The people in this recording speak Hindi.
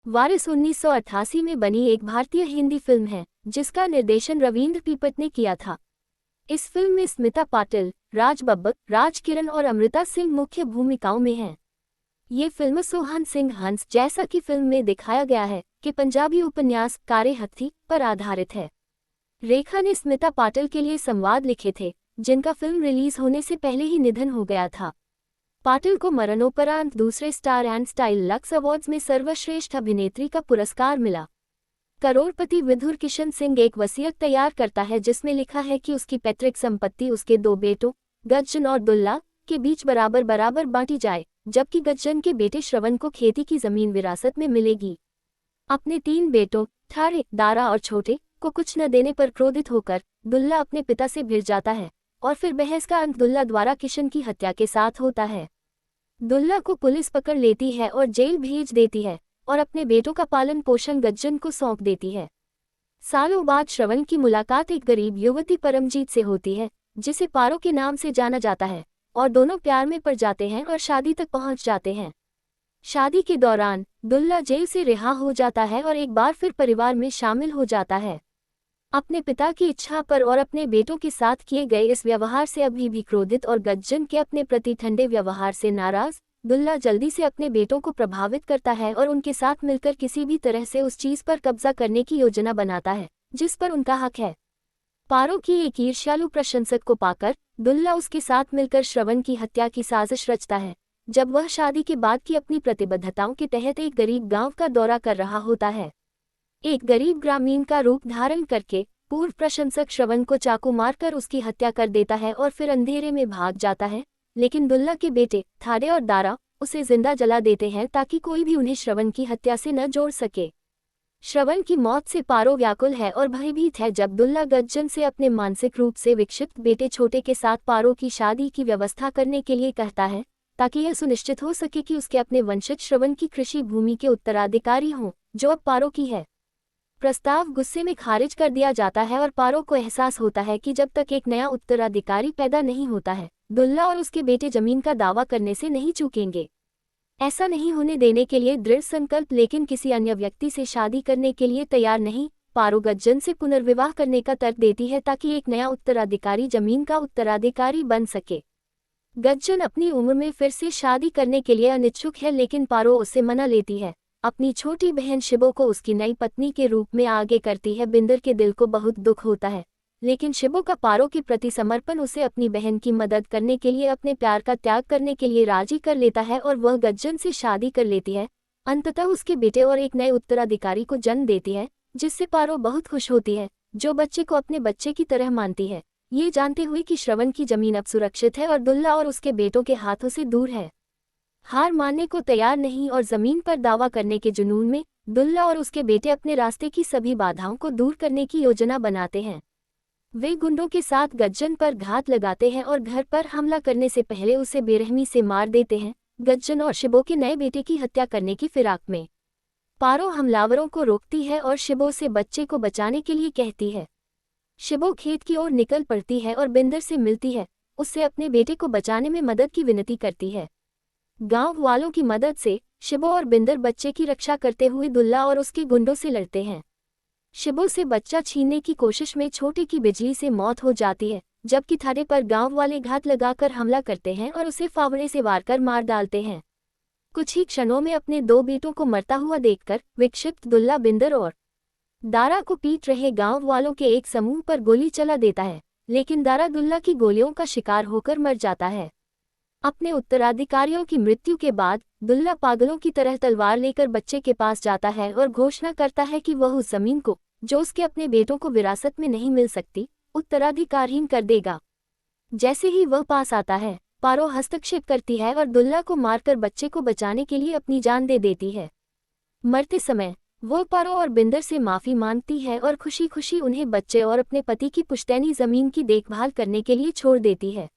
वारिस 1988 में बनी एक भारतीय हिंदी फिल्म है जिसका निर्देशन रविंद्र पीपट ने किया था। इस फिल्म में स्मिता पाटिल, राज बब्बर, राज किरण और अमृता सिंह मुख्य भूमिकाओं में हैं। ये फिल्म सोहन सिंह हंस जैसा कि फिल्म में दिखाया गया है कि पंजाबी उपन्यास कारे हत्थी पर आधारित है। रेखा ने स्मिता पाटिल के लिए संवाद लिखे थे, जिनका फिल्म रिलीज होने से पहले ही निधन हो गया था। पाटिल को मरणोपरांत दूसरे star and style lux awards में सर्वश्रेष्ठ अभिनेत्री का पुरस्कार मिला। करोड़पति विधुर किशन सिंह एक वसीयत तैयार करता है जिसमें लिखा है कि उसकी पैतृक संपत्ति उसके दो बेटों गज्जन और दुल्ला के बीच बराबर बराबर बांटी जाए, जबकि गज्जन के बेटे श्रवण को खेती की जमीन विरासत में मिलेगी। अपने 3 बेटों ठारे, दारा और छोटे को कुछ न देने पर क्रोधित होकर दुल्ला अपने पिता से भिड़ जाता है और फिर बहस का अंत दुल्ला द्वारा किशन की हत्या के साथ होता है। दुल्ला को पुलिस पकड़ लेती है और जेल भेज देती है और अपने बेटों का पालन पोषण गज्जन को सौंप देती है। सालों बाद श्रवण की मुलाकात एक गरीब युवती परमजीत से होती है, जिसे पारो के नाम से जाना जाता है, और दोनों प्यार में पड़ जाते हैं और शादी तक पहुंच जाते हैं। शादी के दौरान दुल्ला जेल से रिहा हो जाता है और एक बार फिर परिवार में शामिल हो जाता है। अपने पिता की इच्छा पर और अपने बेटों के साथ किए गए इस व्यवहार से अभी भी क्रोधित और गज्जन के अपने प्रति ठंडे व्यवहार से नाराज दुल्ला जल्दी से अपने बेटों को प्रभावित करता है और उनके साथ मिलकर किसी भी तरह से उस चीज पर कब्जा करने की योजना बनाता है जिस पर उनका हक है। पारो की एक ईर्ष्यालु प्रशंसक को पाकर दुल्ला उसके साथ मिलकर श्रवण की हत्या की साजिश रचता है, जब वह शादी के बाद की अपनी प्रतिबद्धताओं के तहत एक गरीब गांव का दौरा कर रहा होता है। एक गरीब ग्रामीण का रूप धारण करके पूर्व प्रशंसक श्रवण को चाकू मारकर उसकी हत्या कर देता है और फिर अंधेरे में भाग जाता है, लेकिन दुल्ला के बेटे थारे और दारा उसे जिंदा जला देते हैं ताकि कोई भी उन्हें श्रवण की हत्या से न जोड़ सके। श्रवण की मौत से पारो व्याकुल है और भयभीत है जब दुल्ला गज्जन से अपने मानसिक रूप से विक्षिप्त बेटे छोटे के साथ पारो की शादी की व्यवस्था करने के लिए कहता है, ताकि यह सुनिश्चित हो सके कि उसके अपने वंशज श्रवण की कृषि भूमि के उत्तराधिकारी हों, जो अब पारो की है। प्रस्ताव गुस्से में खारिज कर दिया जाता है और पारो को एहसास होता है कि जब तक एक नया उत्तराधिकारी पैदा नहीं होता है, दुल्ला और उसके बेटे जमीन का दावा करने से नहीं चूकेंगे। ऐसा नहीं होने देने के लिए दृढ़ संकल्प लेकिन किसी अन्य व्यक्ति से शादी करने के लिए तैयार नहीं, पारो गज्जन से पुनर्विवाह करने का तर्क देती है ताकि एक नया उत्तराधिकारी जमीन का उत्तराधिकारी बन सके। गज्जन अपनी उम्र में फिर से शादी करने के लिए अनिच्छुक है, लेकिन पारो उससे मना लेती है। अपनी छोटी बहन शिबो को उसकी नई पत्नी के रूप में आगे करती है। बिंदर के दिल को बहुत दुख होता है, लेकिन शिबो का पारो के प्रति समर्पण उसे अपनी बहन की मदद करने के लिए अपने प्यार का त्याग करने के लिए राजी कर लेता है और वह गज्जन से शादी कर लेती है। अंततः उसके बेटे और एक नए उत्तराधिकारी को जन्म देती है, जिससे पारो बहुत खुश होती है, जो बच्चे को अपने बच्चे की तरह मानती है, ये जानते हुए कि श्रवण की जमीन अब सुरक्षित है और दुल्ला और उसके बेटों के हाथों से दूर है। हार मानने को तैयार नहीं और जमीन पर दावा करने के जुनून में दुल्ला और उसके बेटे अपने रास्ते की सभी बाधाओं को दूर करने की योजना बनाते हैं। वे गुंडों के साथ गज्जन पर घात लगाते हैं और घर पर हमला करने से पहले उसे बेरहमी से मार देते हैं, गज्जन और शिबो के नए बेटे की हत्या करने की फिराक में। पारो हमलावरों को रोकती है और शिबो से बच्चे को बचाने के लिए कहती है। शिबो खेत की ओर निकल पड़ती है और बिंदर से मिलती है, उससे अपने बेटे को बचाने में मदद की विनती करती है। गांव वालों की मदद से शिबो और बिंदर बच्चे की रक्षा करते हुए दुल्ला और उसके गुंडों से लड़ते हैं। शिबो से बच्चा छीनने की कोशिश में छोटे की बिजली से मौत हो जाती है, जबकि थारे पर गांव वाले घात लगाकर हमला करते हैं और उसे फावड़े से वार कर मार डालते हैं। कुछ ही क्षणों में अपने 2 बेटों को मरता हुआ देखकर विक्षिप्त दुल्ला बिंदर और दारा को पीट रहे गांव वालों के एक समूह पर गोली चला देता है, लेकिन दारा दुल्ला की गोलियों का शिकार होकर मर जाता है। अपने उत्तराधिकारियों की मृत्यु के बाद दुल्ला पागलों की तरह तलवार लेकर बच्चे के पास जाता है और घोषणा करता है कि वह उस जमीन को, जो उसके अपने बेटों को विरासत में नहीं मिल सकती, उत्तराधिकारहीन कर देगा। जैसे ही वह पास आता है, पारो हस्तक्षेप करती है और दुल्ला को मारकर बच्चे को बचाने के लिए अपनी जान दे देती है। मरते समय वो पारो और बिंदर से माफी मांगती है और खुशी खुशी उन्हें बच्चे और अपने पति की पुश्तैनी जमीन की देखभाल करने के लिए छोड़ देती है।